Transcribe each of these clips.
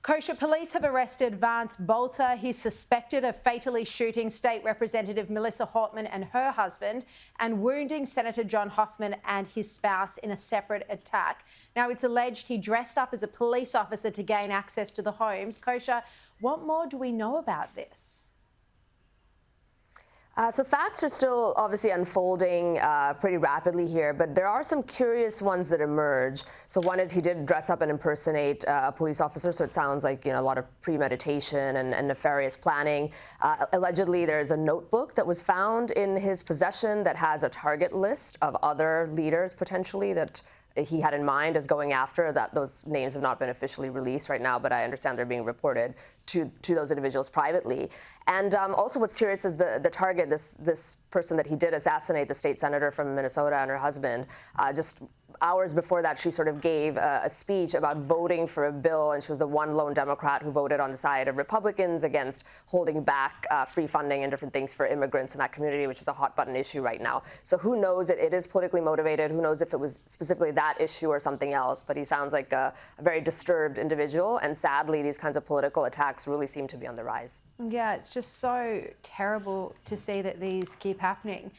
Kosha police have arrested Vance Bolter. He's suspected of fatally shooting State Representative Melissa Hortman and her husband and wounding Senator John Hoffman and his spouse in a separate attack. Now, it's alleged he dressed up as a police officer to gain access to the homes. Kosha, what more do we know about this? So facts are still obviously unfolding pretty rapidly here, but there are some curious ones that emerge. So one is he did dress up and impersonate a police officer, so it sounds like a lot of premeditation and nefarious planning. Allegedly, there's a notebook that was found in his possession that has a target list of other leaders potentially that he had in mind as going after. That those names have not been officially released right now, but I understand they're being reported to those individuals privately. And also what's curious is the target, this person that he did assassinate, the state senator from Minnesota and her husband, just hours before that, she sort of gave a speech about voting for a bill, and she was the one lone Democrat who voted on the side of Republicans against holding back free funding and different things for immigrants in that community, which is a hot button issue right now. So who knows, it is politically motivated. Who knows if it was specifically that issue or something else, but he sounds like a very disturbed individual, and sadly, these kinds of political attacks really seem to be on the rise. Yeah, it's just so terrible to see that these keep happening.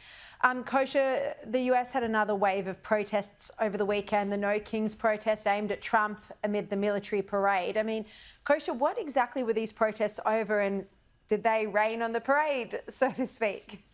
Kosha, the US had another wave of protests over the weekend, the No Kings protest aimed at Trump amid the military parade. I mean, Kosha, what exactly were these protests over, and did they rain on the parade, so to speak?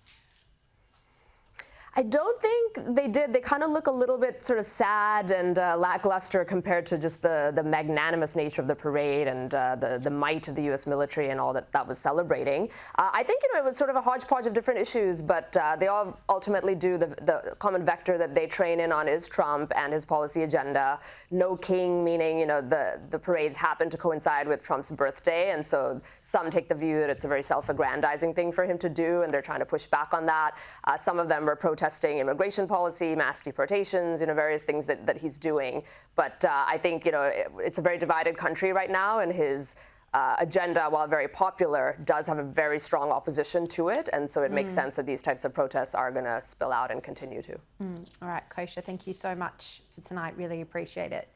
I don't think they did. They kind of look a little bit sort of sad and lackluster compared to just the magnanimous nature of the parade and the might of the U.S. military and all that was celebrating. I think it was sort of a hodgepodge of different issues, but they all ultimately do the common vector that they train in on is Trump and his policy agenda. No king, meaning the parades happen to coincide with Trump's birthday, and so some take the view that it's a very self-aggrandizing thing for him to do, and they're trying to push back on that. Some of them were protesting immigration policy, mass deportations, various things that he's doing. But I think, it's a very divided country right now, and his agenda, while very popular, does have a very strong opposition to it. And so it makes sense that these types of protests are going to spill out and continue to. All right, Kosha, thank you so much for tonight. Really appreciate it.